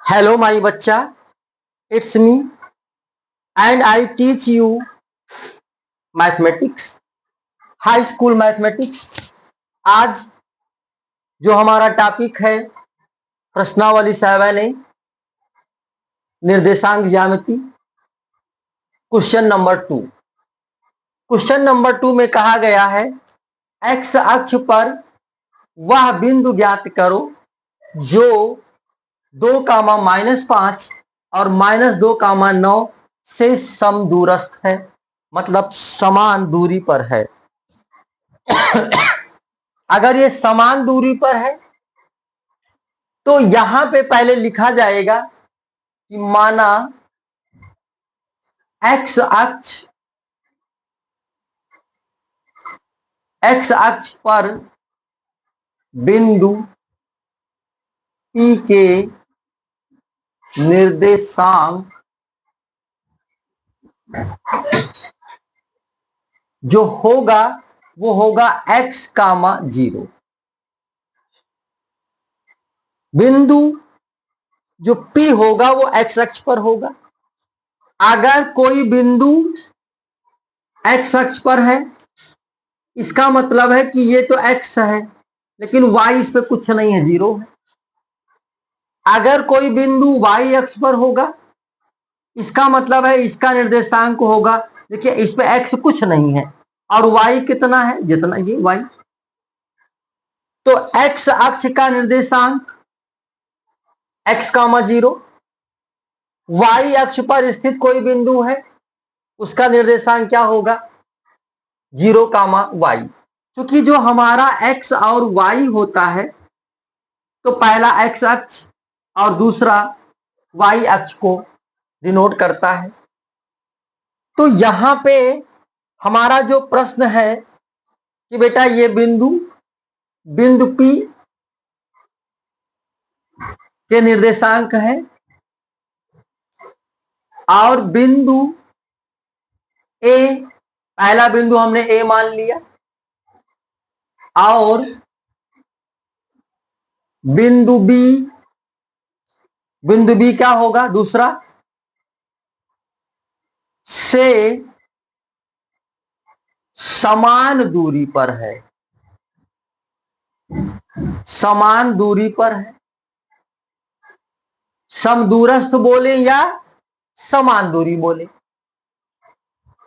Hello, my बच्चा, it's me and I teach you mathematics, high school mathematics. आज जो हमारा टॉपिक है प्रश्नावली 7A, निर्देशांक ज्यामिति, क्वेश्चन नंबर 2। क्वेश्चन नंबर 2 में कहा गया है एक्स अक्ष पर वह बिंदु ज्ञात करो जो 2, -5 और -2, 9 से समदूरस्थ है, मतलब समान दूरी पर है। अगर ये समान दूरी पर है तो यहां पे पहले लिखा जाएगा कि माना एक्स अक्ष पर बिंदु P के निर्देशांक जो होगा वो होगा x, 0। बिंदु जो P होगा वो x अक्ष पर होगा। अगर कोई बिंदु x अक्ष पर है, इसका मतलब है कि ये तो x है लेकिन y इस पे कुछ नहीं है, 0 है। अगर कोई बिंदु y अक्ष पर होगा, इसका मतलब है इसका निर्देशांक होगा, देखिए इस पे x कुछ नहीं है और y कितना है, जितना ये y। तो x अक्ष का निर्देशांक x, 0। y अक्ष पर स्थित कोई बिंदु है, उसका निर्देशांक क्या होगा, 0, y। क्योंकि जो हमारा x और y होता है तो पहला x अक्ष और दूसरा y अक्ष को डिनोट करता है। तो यहां पे हमारा जो प्रश्न है कि बेटा ये बिंदु P के निर्देशांक है और बिंदु A, पहला बिंदु हमने A मान लिया, और बिंदु B क्या होगा, दूसरा, से समान दूरी पर है, समान दूरी पर है। समदूरस्थ बोले या समान दूरी बोले,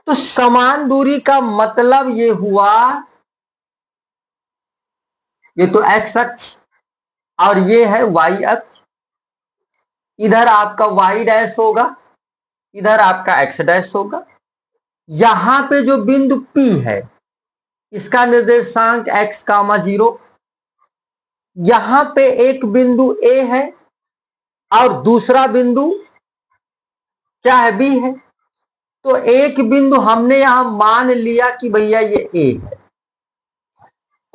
तो समान दूरी का मतलब ये हुआ, ये तो x अक्ष और ये है y अक्ष। इधर आपका y डैश होगा, इधर आपका x डैश होगा। यहां पे जो बिंदु P है इसका निर्देशांक x, 0। यहां पे एक बिंदु A है और दूसरा बिंदु क्या है, B है। तो एक बिंदु हमने यहां मान लिया कि भैया ये A है,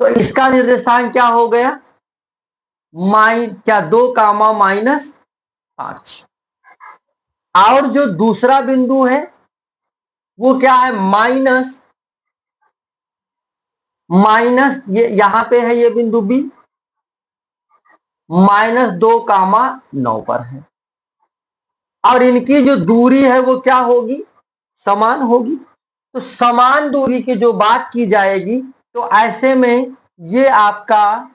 तो इसका निर्देशांक क्या हो गया, 2, -5। और जो दूसरा बिंदु है वो क्या है, माइनस, ये यहां पे है ये बिंदु B, -2, 9 पर है। और इनकी जो दूरी है वो क्या होगी, समान होगी। तो समान दूरी की जो बात की जाएगी तो ऐसे में ये आपका,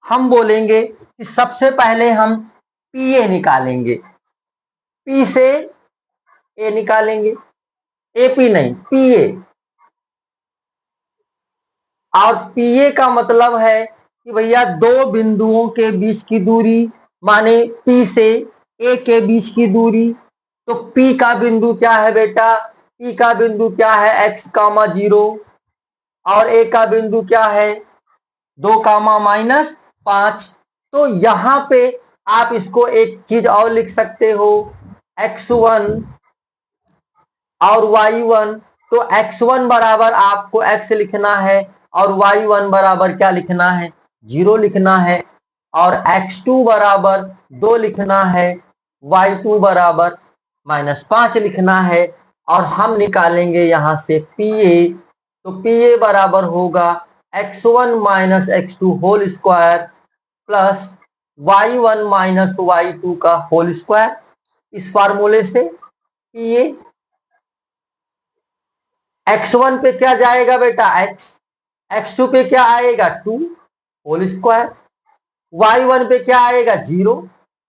हम बोलेंगे कि सबसे पहले हम PA निकालेंगे, P से A निकालेंगे, AP नहीं, PA। और PA का मतलब है कि भैया दो बिंदुओं के बीच की दूरी, माने P से A के बीच की दूरी। तो P का बिंदु क्या है बेटा, P का बिंदु क्या है, x, 0, और A का बिंदु क्या है, 2, -5। तो यहां पे आप इसको एक चीज और लिख सकते हो, x1 और y1। तो x1 बराबर आपको x लिखना है और y1 बराबर क्या लिखना है, 0 लिखना है, और x2 बराबर 2 लिखना है, y2 बराबर -5 लिखना है। और हम निकालेंगे यहां से PA। तो PA बराबर होगा x1 - x2 whole square plus y1 minus y2 का होल स्क्वायर। इस फार्मूले से ये x1 पे क्या जाएगा बेटा x, x2 पे क्या आएगा 2 होल स्क्वायर, y1 पे क्या आएगा 0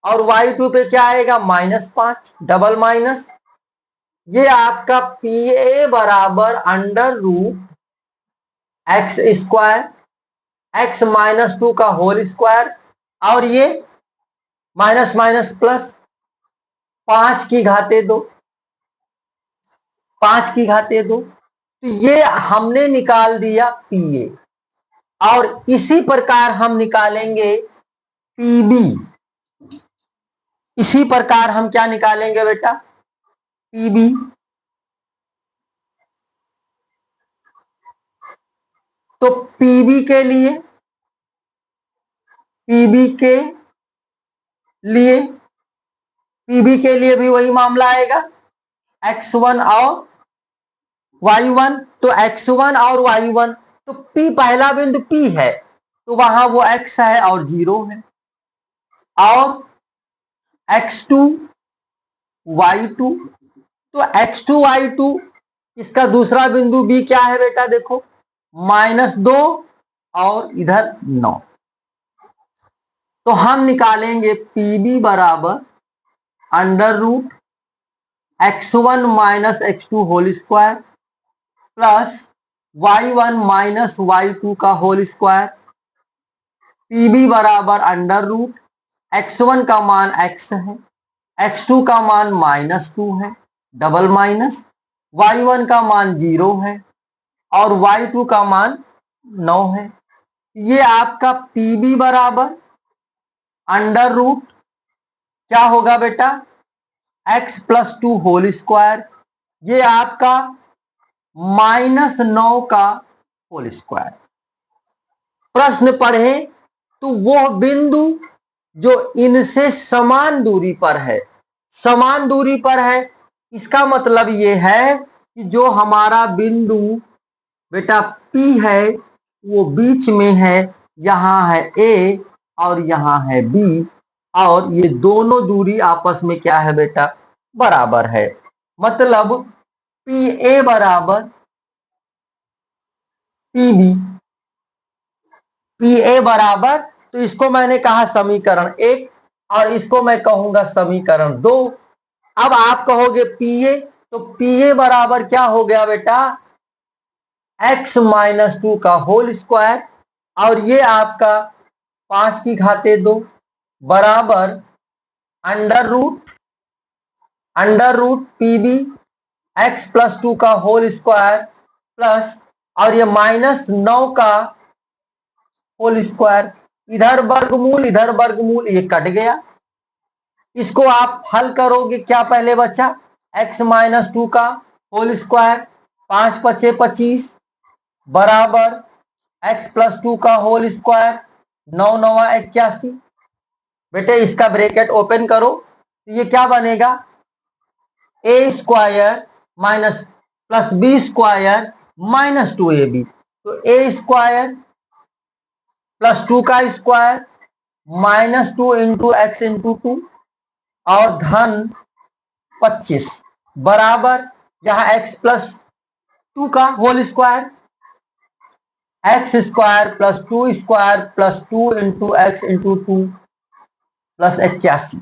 और y2 पे क्या आएगा -5 डबल माइनस। ये आपका PA बराबर under root x square x -2 का होल स्क्वायर और ये माइनस माइनस प्लस 5 की घाते 2, 5 की घाते 2। तो ये हमने निकाल दिया PA और इसी प्रकार हम निकालेंगे PB। इसी प्रकार हम क्या निकालेंगे बेटा PB। तो PB के लिए भी वही मामला आएगा x1 और y1। तो x1 और y1 तो P पहला बिंदु P है तो वहां वो x है और 0 है और x2 y2 तो x2 y2 इसका दूसरा बिंदु B क्या है बेटा देखो -2 और इधर 9। तो हम निकालेंगे PB बराबर under root x1 minus x2 whole square plus y1 minus y2 का होल स्क्वायर। PB बराबर अंडर रूट x1 का मान x है, x2 का मान -2 है डबल माइनस, y1 का मान 0 है और y2 का मान 9 है। ये आपका PB बराबर अंडर रूट क्या होगा बेटा x + 2 होल स्क्वायर, ये आपका -9 का होल स्क्वायर। प्रश्न पढ़े तो वो बिंदु जो इनसे समान दूरी पर है, समान दूरी पर है इसका मतलब ये है कि जो हमारा बिंदु बेटा P है वो बीच में है, यहां है A और यहां है B और ये दोनों दूरी आपस में क्या है बेटा बराबर है। मतलब PA बराबर PB, PA बराबर तो इसको मैंने कहा समीकरण 1 और इसको मैं कहूंगा समीकरण 2। अब आप कहोगे PA तो PA बराबर क्या हो गया बेटा x -2 का होल स्क्वायर और ये आपका 5 की घाते 2 बराबर अंडर रूट PB x + 2 का होल स्क्वायर प्लस और ये -9 का होल स्क्वायर, इधर वर्गमूल ये कट गया। इसको आप हल करोगे क्या पहले बचा x -2 का होल स्क्वायर 5 × 5 = 25 बराबर x + 2 का होल स्क्वायर 9 × 9 = 81। बेटे इसका ब्रैकेट ओपन करो तो ये क्या बनेगा a square plus b square -2ab। तो a स्क्वायर प्लस 2 का स्क्वायर -2 × x × 2 और धन 25 बराबर यहां x + 2 का whole square x square plus 2 square plus 2 × x × 2 plus 81।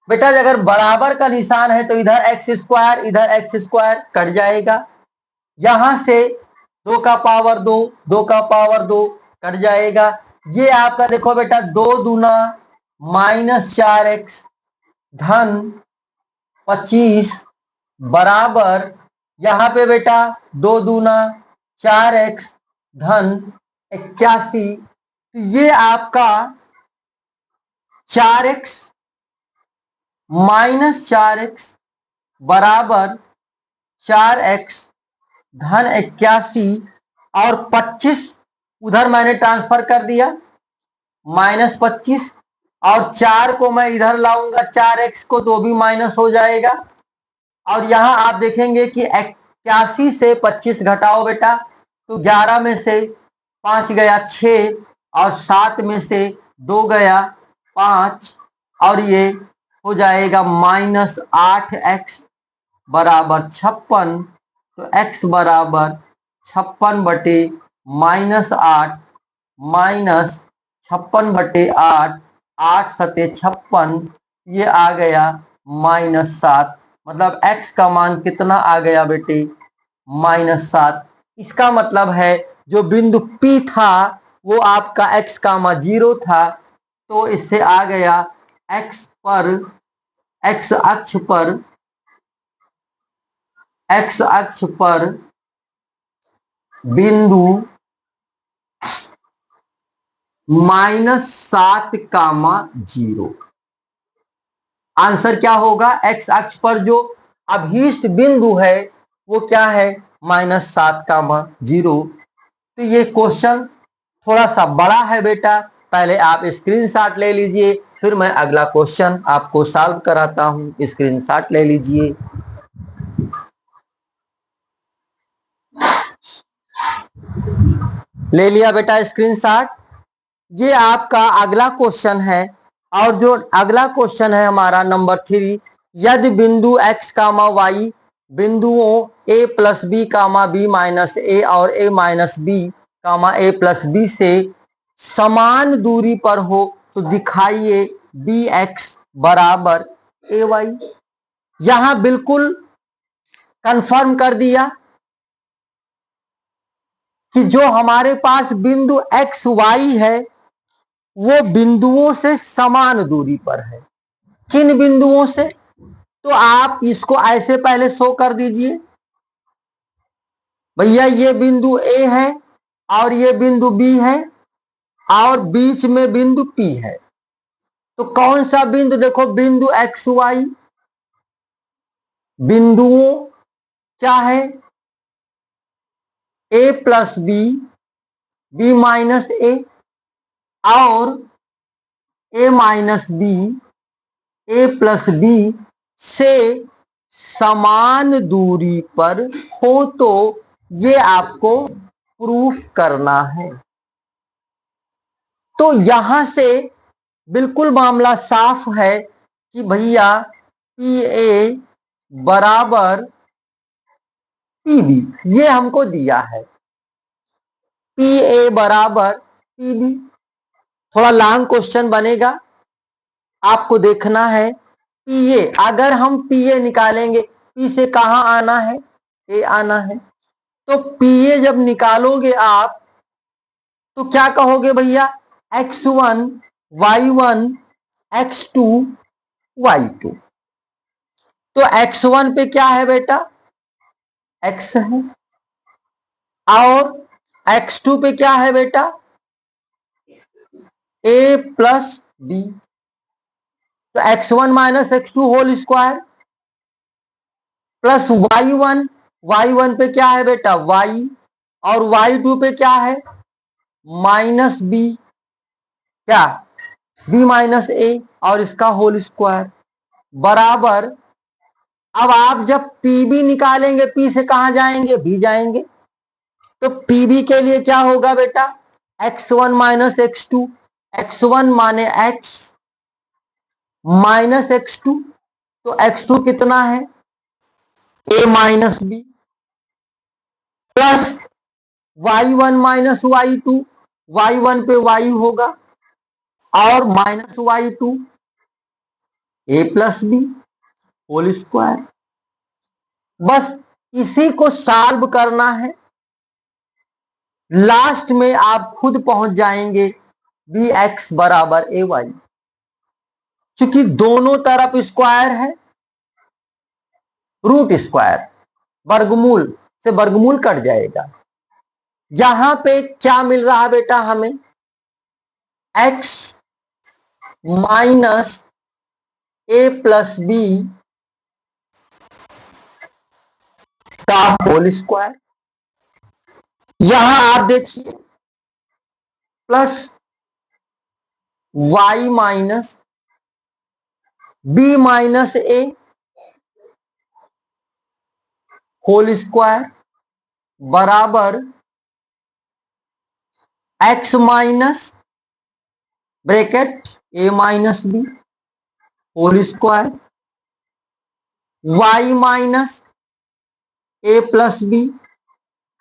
बेटा अगर बराबर का निशान है तो इधर x स्क्वायर कट जाएगा, यहां से 2 का पावर 2 2 का पावर 2 कट जाएगा। ये आपका देखो बेटा 2 दूना -4x धन 25 बराबर यहां पे बेटा 2 दूना 4x धन 81। तो ये आपका 4x -4x बराबर 4x धन 81 और 25 उधर मैंने ट्रांसफर कर दिया -25 और 4 को मैं इधर लाऊंगा 4x को तो भी माइनस हो जाएगा और यहां आप देखेंगे कि 81 से 25 घटाओ बेटा तो 11 में से 5 गया 6 और 7 में से 2 गया 5 और ये हो जाएगा -8x बराबर 56। तो x बराबर 56/-8 -56/8, 8 सते 56, ये आ गया -7। मतलब x का मान कितना आ गया बेटे? -7। इसका मतलब है जो बिंदु P था वो आपका x कामा 0 था, तो इससे आ गया x पर, x अक्ष पर बिंदु -7, आंसर क्या होगा? x अक्ष पर जो अभीष्ट बिंदु है वो क्या है? -7, 0। तो ये क्वेश्चन थोड़ा सा बड़ा है बेटा, पहले आप स्क्रीनशॉट ले लीजिए, फिर मैं अगला क्वेश्चन आपको सॉल्व कराता हूं। स्क्रीनशॉट ले लीजिए। ले लिया बेटा स्क्रीनशॉट? ये आपका अगला क्वेश्चन है, और जो अगला क्वेश्चन है हमारा नंबर 3, यदि बिंदु x कामा y बिंदुओं a plus B comma B minus A और a minus B comma a plus B से समान दूरी पर हो तो दिखाइए bx बराबर ay। यहां बिल्कुल कंफर्म कर दिया कि जो हमारे पास बिंदु एक्स वाई है वो बिंदुओं से समान दूरी पर है। किन बिंदुओं से? तो आप इसको ऐसे पहले शो कर दीजिए, भैया ये बिंदु ए है और ये बिंदु बी है और बीच में बिंदु पी है। तो कौन सा बिंदु? देखो बिंदु एक्स वाई, बिंदुओं क्या है? A plus B, B minus A और ए माइनस बी, ए प्लस बी से समान दूरी पर हो तो ये आपको प्रूफ करना है। तो यहां से बिल्कुल मामला साफ है कि भैया पी ए बराबर पी बी, ये हमको दिया है। पी ए बराबर पी बी। थोड़ा लॉन्ग क्वेश्चन बनेगा, आपको देखना है। पी ए, अगर हम पी ए निकालेंगे, पी से कहां आना है? ए आना है। तो पी ए जब निकालोगे आप तो क्या कहोगे भैया? x1 y1 x2 y2। तो x1 पे क्या है बेटा? x है, और x2 पे क्या है बेटा? a plus b. तो x1 minus x2 whole square plus y1 पे क्या है बेटा? y, और y2 पे क्या है? माइनस बी, क्या? b माइनस ए और इसका होल स्क्वायर बराबर। अब आप जब पीबी निकालेंगे, पी से कहां जाएंगे? बी जाएंगे। तो पीबी के लिए क्या होगा बेटा? x1 माइनस x2, x1 माने x माइनस x2, तो x2 कितना है? a minus b plus y1 minus y2, y1 पे y होगा और minus y2 a plus B whole square. बस इसी को सॉल्व करना है, लास्ट में आप खुद पहुंच जाएंगे बी एक्स बराबर ए वाई। क्योंकि दोनों तरफ स्क्वायर है, रूट स्क्वायर, वर्गमूल से वर्गमूल कट जाएगा। यहां पे क्या मिल रहा है बेटा हमें? x minus A plus B का होल स्क्वायर। यहां आप देखिए plus y minus B minus A whole square बराबर x minus bracket A minus B whole square Y minus A plus B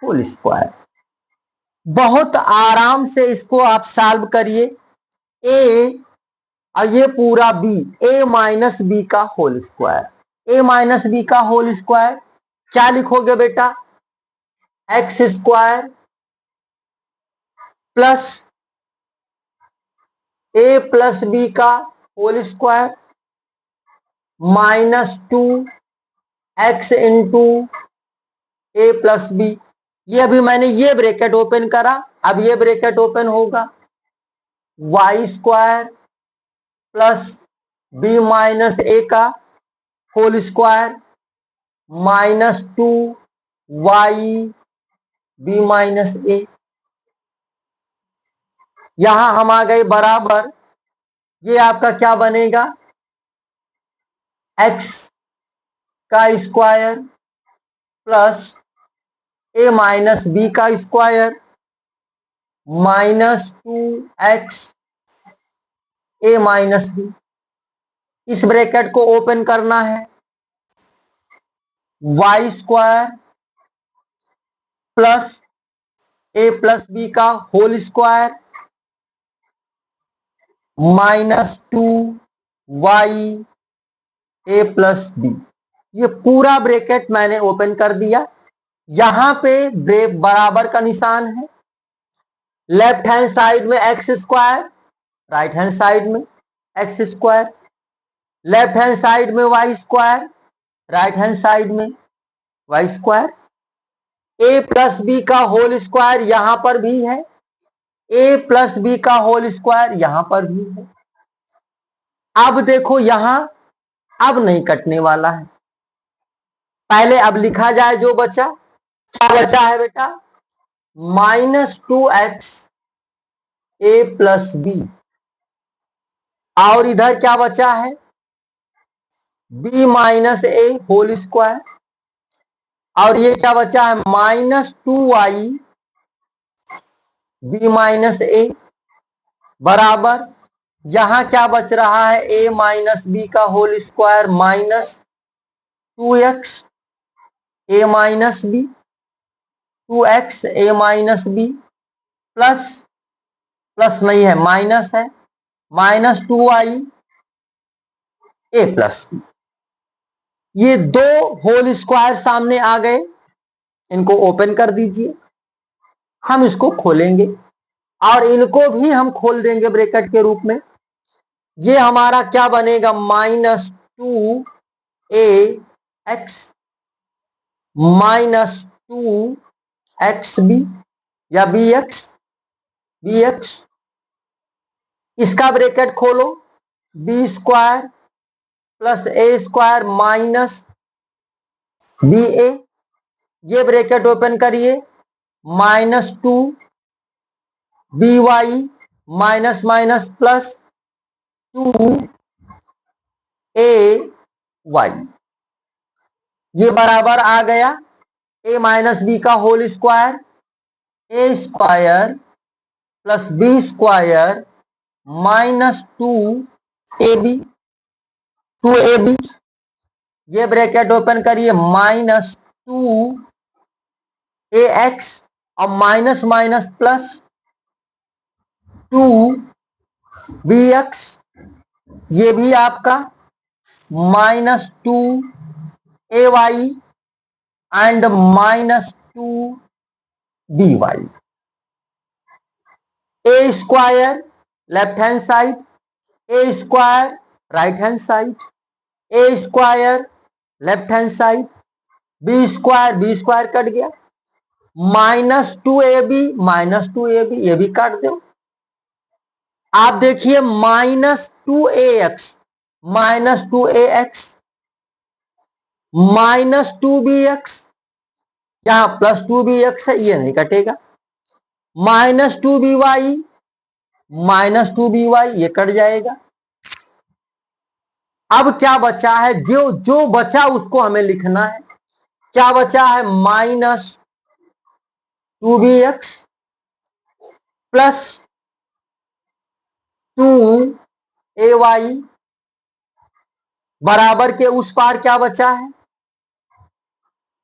whole square. बहुत आराम से इसको आप सॉल्व करिए। ए और ये पूरा बी, ए माइनस बी का whole square, A minus B का होल स्क्वायर क्या लिखोगे बेटा? X square plus A plus B का whole square -2 X into A plus B. ये अभी मैंने ये ब्रैकेट ओपन करा, अब ये ब्रैकेट ओपन होगा Y square plus B minus A का whole square -2 B minus A. यहां हम आ गए बराबर, ये आपका क्या बनेगा? एक्स का स्क्वायर प्लस ए माइनस बी का स्क्वायर -2 एक्स ए माइनस बी। इस ब्रैकेट को ओपन करना है, Y square plus A plus B का होल स्क्वायर -2 ए प्लस बी। ये पूरा ब्रैकेट मैंने ओपन कर दिया। यहां पे बराबर का निशान है, लेफ्ट हैंड साइड में X square, right hand side में X square, left hand side में Y square, right hand side में Y square. A plus B का होल स्क्वायर यहां पर भी है, ए प्लस बी का होल स्क्वायर यहां पर भी है। अब देखो यहां अब नहीं कटने वाला है, पहले अब लिखा जाए जो बचा। क्या बचा है बेटा? -2 एक्स ए प्लस बी, और इधर क्या बचा है? B minus A whole square, और ये क्या बचा है? -2 बी माइनस ए बराबर, यहां क्या बच रहा है? ए माइनस बी का होल स्क्वायर -2 एक्स ए माइनस बी, 2 एक्स ए माइनस बी प्लस, प्लस नहीं है माइनस है, -2 ए प्लस बी। ये दो होल स्क्वायर सामने आ गए, इनको ओपन कर दीजिए। हम इसको खोलेंगे और इनको भी हम खोल देंगे ब्रैकेट के रूप में। ये हमारा क्या बनेगा? -2 -2 एक्स बी या बी एक्स। इसका ब्रैकेट खोलो, b square plus a square minus b a. ये ब्रैकेट ओपन करिए, -2 b y minus minus plus 2 a y. ये बराबर आ गया ए माइनस बी का whole square, a square plus b square -2 a b, 2ab। ये bracket open करिए, -2 a x और minus minus plus 2 b x. ये भी आपका -2 a y and -2 b y. A square left hand side, a square right hand side, a square left hand side, b square cut गया, -2ab ये भी काट दो। आप देखिए -2ax -2ax -2bx, यहां +2bx है, ये नहीं कटेगा, -2by -2by ये कट जाएगा। अब क्या बचा है? जो जो बचा उसको हमें लिखना है। क्या बचा है? -2bx प्लस 2 ए वाई बराबर के उस पार क्या बचा है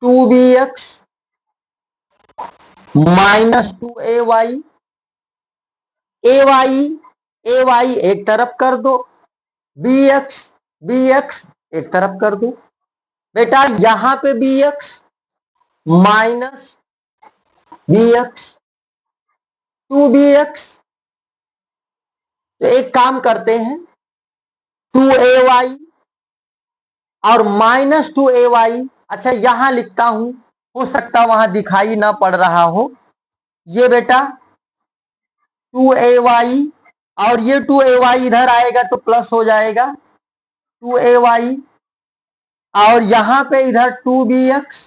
2bx माइनस 2ay ए वाई एक तरफ कर दो बी एक्स एक तरफ कर दो बेटा यहां पे b x minus b x 2bx तो एक काम करते हैं 2ay और माइनस 2ay अच्छा यहां लिखता हूं हो सकता वहां दिखाई ना पड़ रहा हो ये बेटा 2ay और ये 2ay इधर आएगा तो प्लस हो जाएगा 2ay और यहां पे इधर 2bx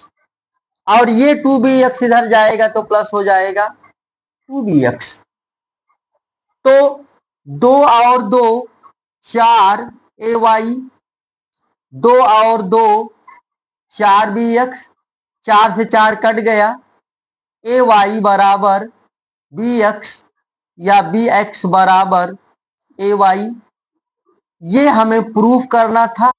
और ये 2bx इधर जाएगा तो प्लस हो जाएगा 2bx तो 2 और 2 4 ay 2 और 2 4bx 4 से 4 कट गया ay बराबर bx या bx बराबर ay ये हमें प्रूफ करना था।